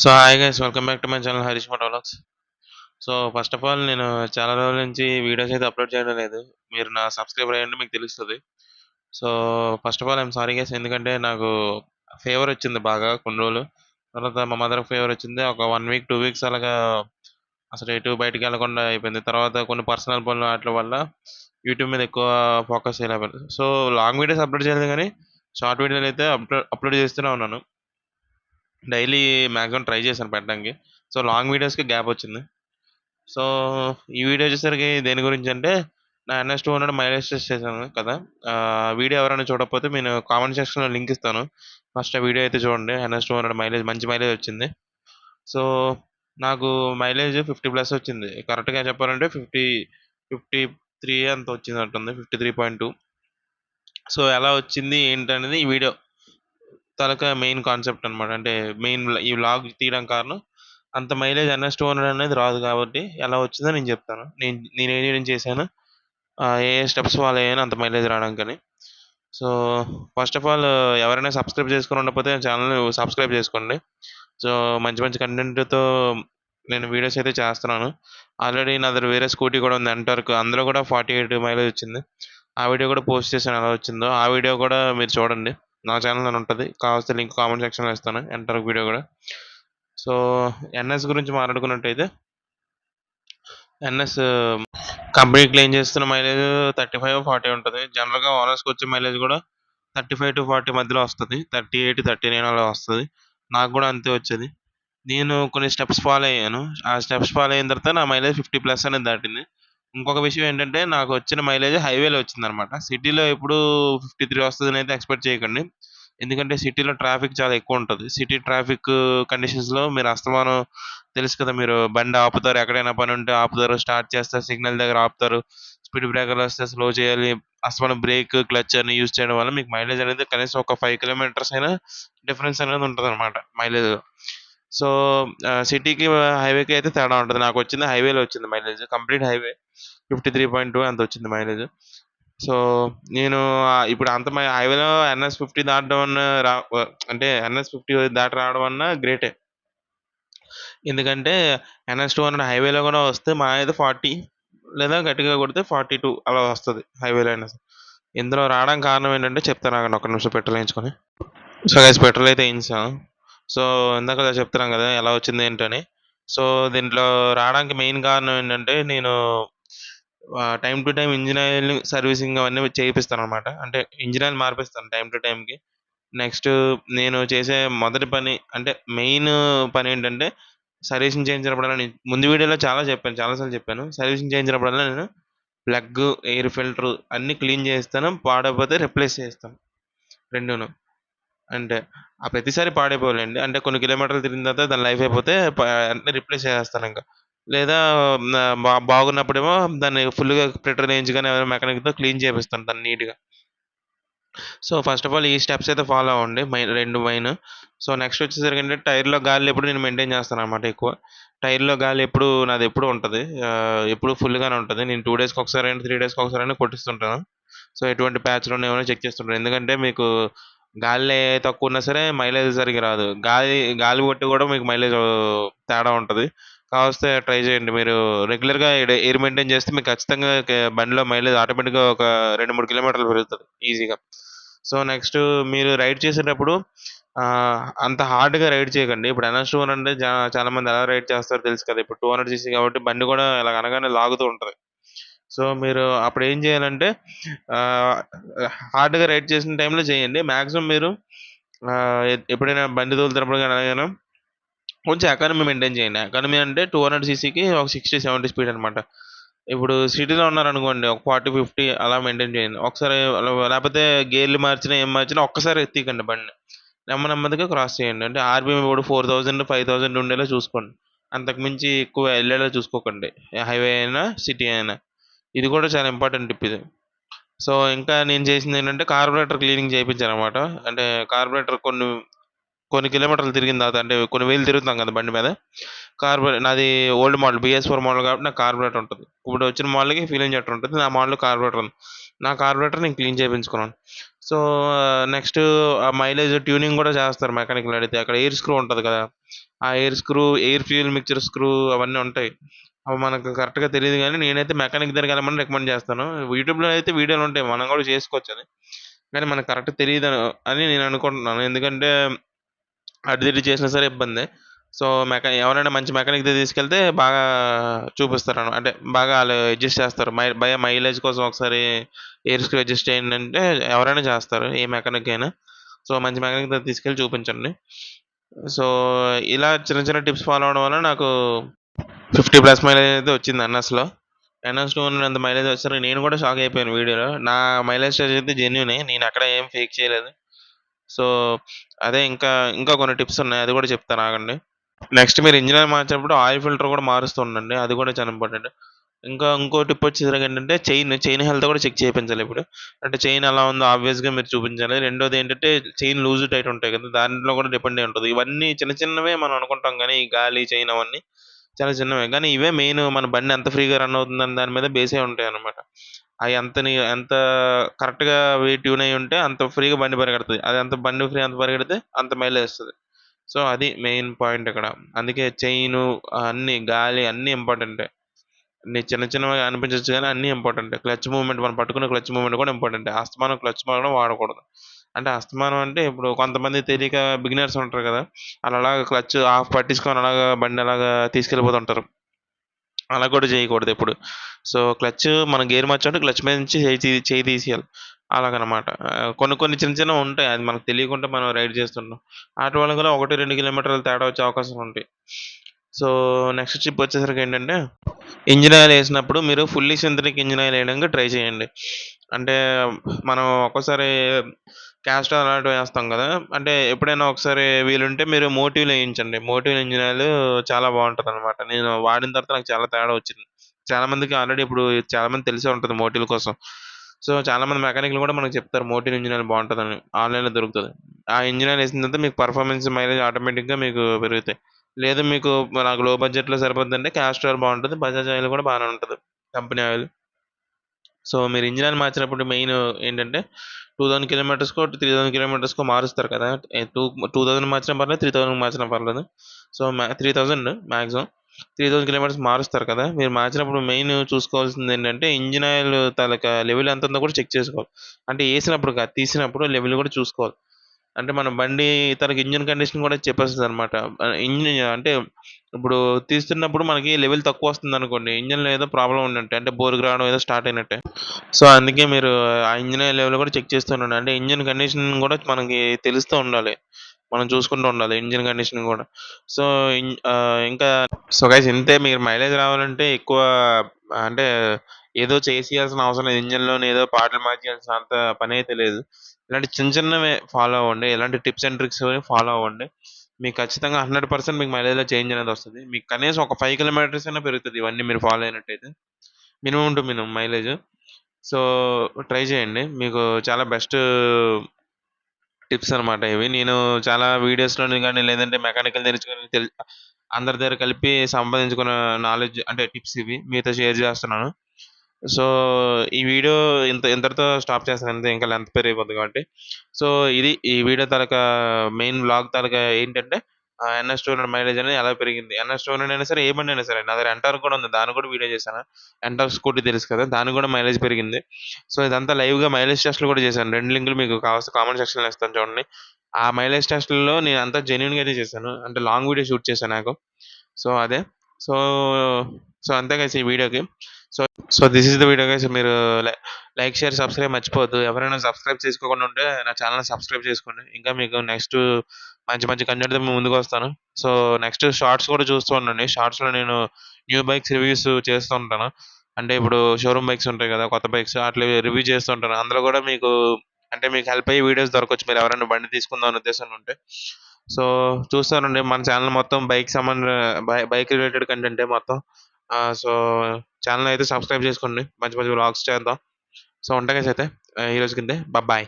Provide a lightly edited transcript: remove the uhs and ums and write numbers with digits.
So hi guys, welcome back to my channel Harish Motologs. So first of all నేను చాలా రోజుల నుంచి videos అయితే అప్లోడ్ చేయడం లేదు. మీరు నా సబ్స్క్రైబర్ అయ్యండి, మీకు తెలుస్తుంది. So first of all I'm sorry guys, ఎందుకంటే నాకు ఫీవర్ వచ్చింది బాగా కొన్ని రోజులు. తర్వాత మా మదర్ ఫీవర్ వచ్చింది, ఒక 1 వీక్ 2 వీక్స్ అలాగా అసలు ఎటు బయటికి వెళ్ళకుండా అయిపోయింది. తర్వాత కొన్ని పర్సనల్ పనులు వాటి వల్ల యూట్యూబ్ మీద ఎక్కువ ఫోకస్ చేయలేకపోయింది. సో లాంగ్ వీడియోస్ అప్లోడ్ చేయలేదు, కానీ షార్ట్ వీడియోలు అయితే అప్లోడ్ చేస్తూనే ఉన్నాను. డైలీ మ్యాక్సిమం ట్రై చేశాను పెట్టడానికి. సో లాంగ్ వీడియోస్కి గ్యాప్ వచ్చింది. సో ఈ వీడియో వచ్చేసరికి దేని గురించి అంటే, నా NS200 మైలేజ్ టెస్ట్ చేశాను కదా. వీడియో ఎవరైనా చూడకపోతే నేను కామెంట్ సెక్షన్లో లింక్ ఇస్తాను. ఫస్ట్ ఆ వీడియో అయితే చూడండి. NS200 మైలేజ్ మంచి మైలేజ్ వచ్చింది. సో నాకు మైలేజ్ 50+ వచ్చింది. కరెక్ట్గా చెప్పాలంటే 53 అంత వచ్చింది అంటుంది, 53.2. సో ఎలా వచ్చింది ఏంటనేది ఈ వీడియో తాలూకా మెయిన్ కాన్సెప్ట్ అనమాట. అంటే మెయిన్ ఈ వ్లాగ్ తీయడం కారణం, అంత మైలేజ్ NS200 అనేది రాదు కాబట్టి ఎలా వచ్చిందో నేను చెప్తాను. నేను ఏం చేశాను, ఏ ఏ స్టెప్స్ ఫాలో అయ్యాను అంత మైలేజ్ రావడానికని. సో ఫస్ట్ ఆఫ్ ఆల్, ఎవరైనా సబ్స్క్రైబ్ చేసుకుని ఉండకపోతే ఛానల్ని సబ్స్క్రైబ్ చేసుకోండి. సో మంచి మంచి కంటెంట్తో నేను వీడియోస్ అయితే చేస్తున్నాను. ఆల్రెడీ నా దగ్గర వేరే స్కూటీ కూడా ఉంది, ఎంటార్క్. అందులో కూడా 48 మైలేజ్ వచ్చింది. ఆ వీడియో కూడా పోస్ట్ చేశాను, ఎలా వచ్చిందో ఆ వీడియో కూడా మీరు చూడండి. నా ఛానల్ ఉంటుంది, కావాల్సిన లింక్ కామెంట్ సెక్షన్లో ఇస్తాను, ఎంటార్క్ వీడియో కూడా. సో ఎన్ఎస్ గురించి మాట్లాడుకున్నట్టయితే, ఎన్ఎస్ కంపెనీ క్లెయిమ్ చేస్తున్న మైలేజ్ 35-40 ఉంటుంది. జనరల్గా ఓనర్స్కి వచ్చే మైలేజ్ కూడా 35-40 మధ్యలో వస్తుంది. 38-39 అలా వస్తుంది. నాకు కూడా అంతే వచ్చేది. నేను కొన్ని స్టెప్స్ ఫాలో అయ్యాను. ఆ స్టెప్స్ ఫాలో అయిన తర్వాత నా మైలేజ్ 50+ అనేది దాటింది. ఇంకొక విషయం ఏంటంటే, నాకు వచ్చిన మైలేజ్ హైవేలో వచ్చిందనమాట. సిటీలో ఎప్పుడు 53 వస్తుందని అయితే ఎక్స్పెక్ట్ చేయకండి. ఎందుకంటే సిటీలో ట్రాఫిక్ చాలా ఎక్కువ ఉంటుంది. సిటీ ట్రాఫిక్ కండిషన్స్లో మీరు అస్తమానం తెలుసు కదా, మీరు బండి ఆపుతారు, ఎక్కడైనా పని ఉంటే ఆపుతారు, స్టార్ట్ చేస్తారు, సిగ్నల్ దగ్గర ఆపుతారు, స్పీడ్ బ్రేకర్లు వస్తే స్లో చేయాలి, అస్తమానం బ్రేక్ క్లచ్ అని యూజ్ చేయడం వల్ల మీకు మైలేజ్ అనేది కనీసం ఒక 5 కిలోమీటర్స్ అయినా డిఫరెన్స్ అనేది ఉంటుంది అనమాట మైలేజ్. సో సిటీకి హైవేకి అయితే తేడా ఉంటుంది. నాకు వచ్చింది హైవేలో వచ్చింది మైలేజ్, కంప్లీట్ హైవే 53.2 అంత వచ్చింది మైలేజ్. సో నేను ఇప్పుడు అంత హైవేలో NS50 దాటడం అన్న అంటే NS50 దాటి రావడం అన్న గ్రేటే. ఎందుకంటే NS200 హైవేలో కూడా వస్తే మా అయితే 40, లేదా గట్టిగా కొడితే 42 అలా వస్తుంది హైవేలో అయినా సరే. ఇందులో రావడానికి కారణం ఏంటంటే చెప్తాను, ఆగండి ఒక్క నిమిషం పెట్రోల్ వేయించుకొని. సో గైస్, పెట్రోల్ అయితే వేయించాం. సో ఇందాక చెప్తున్నాం కదా ఎలా వచ్చింది ఏంటని. సో దీంట్లో రావడానికి మెయిన్ కారణం ఏంటంటే, నేను time to time engine oil servicing అవన్నీ చేయిస్తాను అనమాట. అంటే ఇంజిన్ ఆయిల్ మార్పిస్తాను టైం టు టైంకి. నెక్స్ట్ నేను చేసే మొదటి పని, అంటే మెయిన్ పని ఏంటంటే, సర్వీసింగ్ చేయించినప్పుడల్లా, నేను ముందు వీడియోలో చాలాసార్లు చెప్పాను, సర్వీసింగ్ చేయించినప్పుడల్లా నేను ప్లగ్, ఎయిర్ ఫిల్టర్ అన్నీ క్లీన్ చేస్తాను. పాడైపోతే రిప్లేస్ చేస్తాను, రెండును. అంటే ఆ ప్రతిసారి పాడైపోవాలండి. అంటే కొన్ని కిలోమీటర్లు తిరిగిన తర్వాత దాని లైఫ్ అయిపోతే వెంటనే రిప్లేస్ చేసేస్తాను ఇంకా. లేదా బాగున్నప్పుడేమో దాన్ని ఫుల్గా పెట్రోల్ వేయించి కానీ ఎవరైనా మెకానిక్తో క్లీన్ చేపిస్తాను దాన్ని నీట్గా. సో ఫస్ట్ ఆఫ్ ఆల్ ఈ స్టెప్స్ అయితే ఫాలో అవ్వండి, రెండు మెయిన్. సో నెక్స్ట్ వచ్చేసరికి ఏంటంటే, టైర్లో గాలి ఎప్పుడు నేను మెయింటైన్ చేస్తాను అనమాట ఎక్కువ. టైర్లో గాలి ఎప్పుడు నాది ఎప్పుడు ఉంటుంది, ఎప్పుడు ఫుల్గానే ఉంటుంది. నేను 2 డేస్కి ఒకసారి అయినా 3 డేస్కి ఒకసారి అయినా కొట్టిస్తుంటాను. సో ఎటువంటి ప్యాచ్లు ఉన్నాయో చెక్ చేస్తుంటాను. ఎందుకంటే మీకు గాలి తక్కువ ఉన్నా సరే మైలేజ్ సరిగ్గా రాదు. గాలి కొట్టి కూడా మీకు మైలేజ్ తేడా ఉంటుంది. కావస్తే ట్రై చేయండి. మీరు రెగ్యులర్గా ఎయిర్ మెయింటైన్ చేస్తే మీకు ఖచ్చితంగా బండిలో మైలేజ్ ఆటోమేటిక్గా ఒక 2-3 కిలోమీటర్లు పెరుగుతుంది ఈజీగా. సో నెక్స్ట్, మీరు రైడ్ చేసేటప్పుడు అంత హార్డ్గా రైడ్ చేయకండి. ఇప్పుడు NS200 అంటే చాలా మంది ఎలా రైడ్ చేస్తారో తెలుసు కదా. ఇప్పుడు 200cc కాబట్టి బండి కూడా ఇలా అనగానే లాగుతూ ఉంటుంది. సో మీరు అప్పుడు ఏం చేయాలంటే, హార్డ్గా రైడ్ చేసిన టైంలో చేయండి. మ్యాక్సిమం మీరు ఎప్పుడైనా బండి తోలుతున్నప్పుడు కానీ అలాగైనా కొంచెం ఎకానమీ మెయింటైన్ చేయండి. ఎకానమీ అంటే 200cc ఒక 60-70 స్పీడ్ అనమాట. ఇప్పుడు సిటీలో ఉన్నారనుకోండి, ఒక 40-50 అలా మెయింటైన్ చేయండి. ఒకసారి లేకపోతే గేర్లు మార్చినా ఏం మార్చినా ఒక్కసారి ఎత్తికండి బండిని. నెమ్మదిగా క్రాస్ చేయండి. అంటే ఆర్‌పిఎం ఇప్పుడు 4000, 5000 ఉండేలా చూసుకోండి. అంతకు మించి ఎక్కువ వెళ్ళేలా చూసుకోకండి, హైవే అయినా సిటీ అయినా. ఇది కూడా చాలా ఇంపార్టెంట్ టిప్ ఇది. సో ఇంకా నేను చేసింది ఏంటంటే, కార్బొరేటర్ క్లీనింగ్ చేయించాను అనమాట. అంటే కార్బొరేటర్ కొన్ని కొన్ని కిలోమీటర్లు తిరిగిన తర్వాత అంటే కొన్ని వేలు తిరుగుతాం కదా బండి మీద. నాది ఓల్డ్ మోడల్ BS4 మోడల్ కాబట్టి నాకు కార్బొరేటర్ ఉంటుంది. ఇప్పుడు వచ్చిన మోడల్‌కి ఫీల్ ఇంజెక్టర్ ఉంటుంది. నా మోడల్ కార్బొరేటర్ ఉంది. నా కార్బొరేటర్ నేను క్లీన్ చేపించుకున్నాను. సో, నెక్స్ట్ ఆ మైలేజ్ ట్యూనింగ్ కూడా చేస్తారు మెకానిక్‌ని అడిగితే. అక్కడ ఎయిర్ స్క్రూ ఉంటది కదా! ఆ air screw, air fuel mixture screw అవన్నీ ఉంటాయి. అవి మనకు కరెక్ట్‌గా తెలీదు గానీ నేనైతే మెకానిక్ దగ్గరికి వెళ్ళమని రికమెండ్ చేస్తాను. యూట్యూబ్‌లో అయితే వీడియోలుంటాయి. మనం కూడా చేసుకోవచ్చది. కానీ మనకు కరెక్ట్ తెలీదని అని నేను అనుకుంటున్నాను. ఎందుకంటే అటు తిరిగి చేసినా సరే ఇబ్బందే. సో, ఎవరైనా మంచి మెకానిక్ దగ్గరికి తీసుకెళ్తే బాగా అంటే బాగా ఆళ్ళు అడ్జస్ట్ చేస్తారు. మైలేజ్ కోసం ఒకసారి ఎయిర్ స్క్రూ అడ్జస్ట్ చేయండి అంటే ఎవరైనా చేస్తారు. ఏ మెకానిక్ అయినా. సో, మంచి మెకానిక్ దగ్గరికి తీసుకెళ్ళి చూపించండి. సో, ఇలా చిన్న చిన్న టిప్స్ ఫాలో అవ్వడం వల్ల నాకు 50 ప్లస్ మైలేజ్ అయితే వచ్చింది ఎన్ఎస్‌లో. ఎన్ఎస్ 200 అంత మైలేజ్ వచ్చేసరికి నేను కూడా షాక్ అయిపోయాను వీడియోలో. నా మైలేజ్ స్టేజ్ అయితే జెన్యూనే. నేను ఎక్కడ ఏం ఫేక్ చేయలేదు. సో, అదే ఇంకా కొన్ని టిప్స్ ఉన్నాయి. అది కూడా చెప్తాను ఆగండి. నెక్స్ట్ మీరు ఇంజిన్ ఆయిల్ మార్చేటప్పుడు ఆయిల్ ఫిల్టర్ కూడా మారుస్తూ ఉండండి. అది కూడా చాలా ఇంపార్టెంట్. ఇంకో టిప్ వచ్చేసరికి ఏంటంటే చైన్ హెల్త్ కూడా చెక్ చేయించాలి ఇప్పుడు. అంటే చైన్ ఎలా ఉందో ఆబ్వియస్‌గా మీరు చూపించాలి. రెండోది ఏంటంటే చైన్ లూజ్, టైట్ ఉంటాయి కదా! దాంట్లో కూడా డిపెండ్ అయి ఉంటది. ఇవన్నీ చిన్న చిన్నవే మనం అనుకుంటాం గానీ, ఈ గాలి, చైన్ అవన్నీ చాలా చిన్నవే. కానీ ఇవే మెయిన్ మన బండి ఎంత ఫ్రీగా రన్ అవుతుందని దాని మీద బేస్ అయి ఉంటాయన్నమాట. అయి ఎంత కరెక్ట్‌గా ట్యూన్ అయ్యి ఉంటే అంత ఫ్రీగా బండి పరిగెడతది. అది ఎంత పరిగెడితే అంత మైలేజ్ ఇస్తది. సో, అది మెయిన్ పాయింట్ ఇక్కడ. అందుకే చైను గాలి అన్నీ ఇంపార్టెంటే. చిన్న చిన్నవిగా అనిపించొచ్చు గానీ అన్నీ ఇంపార్టెంటే. క్లచ్ మూవ్‌మెంట్ మనం పట్టుకునే క్లచ్ మూవ్‌మెంట్ కూడా ఇంపార్టెంటే. అస్తమానం క్లచ్ మాత్రం వాడకూడదు. అంటే అస్తమానం అంటే ఇప్పుడు కొంతమంది తెలియక బిగినర్స్ ఉంటారు కదా! ఆళ్ళలాగా క్లచ్ హాఫ్ పట్టించుకొని అలాగా బండి అలాగా తీసుకెళ్ళిపోతుంటారు. అలా కూడా చేయకూడదెప్పుడు. సో, మనం గేర్ మార్చేటప్పుడు క్లచ్ మీద నుంచి చెయ్యి తీసేయాలి. అలాగనమాట. కొన్ని కొన్ని చిన్న చిన్నవుంటాయి. అది మనకు తెలియకుండా మనం రైడ్ చేస్తుంటాం. ఆటి వల్ల కూడా 1, 2 కిలోమీటర్లు తేడా వచ్చే అవకాశాలుంటాయి. సో, నెక్స్ట్ టిప్ వచ్చేసరికేంటంటే, ఇంజిన్ ఆయిల్ ఏసినప్పుడు మీరు ఫుల్లీ సింథటిక్ ఇంజిన్ ఆయిల్ ఏయడానికి ట్రై చేయండి. అంటే, మనం ఒక్కోసారి క్యాస్టర్ అలాంటివి ఏస్తాం గదా! అంటే ఎప్పుడైనా ఒకసారి వీలుంటే మీరు మోటివ్‌లో ఏయించండి. మోటివ్ ఇంజిన్ ఆయిల్ చాలా బావుంటదనమాట. నేను వాడిన తర్వాత నాకు చాలా తేడా వచ్చింది. చాలా మందికి ఆల్రెడీ ఇప్పుడు చాలా మందికి తెలిసే ఉంటది మోటివ్‌ల కోసం. సో, చాలా మంది మెకానిక్‌లు గూడా మనకు చెప్తారు మోటివ్ ఇంజిన్ ఆయిల్ బావుంటదని. ఆన్‌లైన్‌లో దొరుకుతది. ఆ ఇంజిన్ ఆయిల్ ఏసిన తర్వాత మీకు పర్ఫార్మెన్స్, మైలేజ్ ఆటోమేటిక్‌గా మీకు పెరుగుతాయి. లేదు మీకు నాకు లో బడ్జెట్‌లో సరిపోద్దంటే క్యాస్టర్ ఆయిల్ బావుంటది. బజాజ్ ఆయిల్ గూడా బానే ఉంటది. Company oil. సో, మీరు ఇంజిన్ ఆయిల్ మార్చినప్పుడు మెయిన్ ఏంటంటే 2000 కిలోమీటర్స్‌కో, 3000 కిలోమీటర్స్‌కో మారుస్తారు కదా! 2000 మార్చినా పర్లేదు, 3000 మార్చినా పర్లేదు. So, 3000 maximum. 3000 కిలోమీటర్స్ మారుస్తారు కదా! మీరు మార్చినప్పుడు మెయిన్ చూసుకోవాల్సిందేంటంటే ఇంజిన్ ఆయిల్ తాలూకా లెవెల్ ఎంతుందో కూడా చెక్ చేసుకోవాలి. అంటే ఏసినప్పుడు కాదు, తీసినప్పుడు లెవెల్ కూడా చూసుకోవాలి. అంటే మన బండి తనకి ఇంజిన్ కండిషన్ కూడా చెప్పేస్తదనమాట. అంటే ఇప్పుడు తీస్తున్నప్పుడు మనకి లెవెల్ తక్కువొస్తుందనుకోండి, ఇంజిన్‌లో ఏదో ప్రాబ్లమ్ ఉన్నట్టే. అంటే బోరుకు రావడం ఏదో స్టార్ట్ అయినట్టే. సో, అందుకే మీరు ఆ ఇంజిన్ ఆయిల్ లెవెల్ కూడా చెక్ చేస్తూ ఉండండి. అంటే ఇంజిన్ కండిషన్ కూడా మనకి తెలుస్తూ ఉండాలి. మనం చూసుకుంటూ ఉండాలి ఇంజిన్ కండిషన్ గూడా. సో, ఇంకా గైస్ ఇంతే మీరు మైలేజ్ రావాలంటే ఎక్కువ అంటే ఏదో చేసేయాల్సిన అవసరం లేదు. ఇంజిన్‌లోనే ఏదో పార్ట్‌లు మార్చేయాల్సిన అంత పనైతే లేదు. ఇలాంటి చిన్న చిన్నవే ఫాలో అవ్వండి. ఎలాంటి టిప్స్ అండ్ ట్రిక్స్ ఫాలో అవ్వండి. మీకు ఖచ్చితంగా 100% మీకు మైలేజ్‌లో చేంజ్ అనేది వస్తది. మీకు కనీసం ఒక 5 కిలోమీటర్స్ అయినా పెరుగుతది ఇవన్నీ మీరు ఫాలో అయినట్టయితే. Minimum to minimum mileage. So, try చేయండి. మీకు చాలా బెస్ట్ టిప్స్ అనమాట ఇవి. నేను చాలా వీడియోస్‌లోని గాని, లేదంటే మెకానికల్ నేర్చుకొని అందరి దగ్గర కలిపి సంపాదించుకున్న నాలెడ్జ్ అంటే టిప్స్ ఇవి. మీతో షేర్ చేస్తున్నాను. సో, ఈ వీడియో ఇంతటితో స్టాప్ చేస్తాను అంతే. ఇంకా లెంత్ పెరిగిపోద్ది కాబట్టి. సో, ఈ వీడియో తాలూకా మెయిన్ వ్లాగ్ తాలూకా ఏంటంటే ఎన్ఎస్ 200 మైలేజ్ అనేది ఎలా పెరిగింది. ఎన్ఎస్ 200 అయినా సరే, ఏ బండైనా సరే. నా దగ్గర ఎంటార్క్ కూడా ఉంది. దాన్ని కూడా వీడియో చేశాను. ఎంటార్క్ స్కూటీ తెలుసు కదా! దానికి కూడా మైలేజ్ పెరిగింది. సో, ఇదంతా లైవ్‌గా మైలేజ్ టెస్ట్‌లు కూడా చేశాను. 2 లింకులు మీకు కావాల్సిన కామెంట్ సెక్షన్‌లో ఇస్తాను చూడండి. ఆ మైలేజ్ టెస్ట్‌లలో నేనంతా జెన్యూన్‌గా అయితే చేశాను. అంటే లాంగ్ వీడియో షూట్ చేశాను నాకు. సో, అదే. సో, సో, అంతే గైస్ ఈ వీడియోకి. So, this is the video guys. మీరు లై లైక్, షేర్, సబ్స్క్రైబ్ మర్చిపోవద్దు. ఎవరైనా సబ్స్క్రైబ్ చేసుకోకుండా ఉంటే నా ఛానెల్‌ని సబ్స్క్రైబ్ చేసుకోండి. ఇంకా మీకు నెక్స్ట్ మంచి మంచి కంటెంట్‌తో మీ ముందుకొస్తాను. సో, నెక్స్ట్ షార్ట్స్ కూడా చూస్తూ ఉండండి. షార్ట్స్‌లో నేను న్యూ బైక్స్ రివ్యూస్ చేస్తూ ఉంటాను. అంటే ఇప్పుడు షోరూమ్ బైక్స్ ఉంటాయి కదా! కొత్త బైక్స్ అట్లా రివ్యూ చేస్తూ ఉంటాను. అందులో కూడా మీకు హెల్ప్ అయ్యే వీడియోస్ దొరకొచ్చు. మీరు ఎవరైనా బండి తీసుకుందాం అనే ఉద్దేశంలో ఉంటే. సో, చూస్తానండి మన ఛానెల్ మొత్తం బైక్ రిలేటెడ్ కంటెంటే మొత్తం. సో, ఛానెల్ అయితే సబ్స్క్రైబ్ చేసుకోండి. మంచి మంచి వ్లాగ్స్ చేద్దాం. సో, ఉంటా గైస్ అయితే. ఈరోజుకింతే. బాయ్.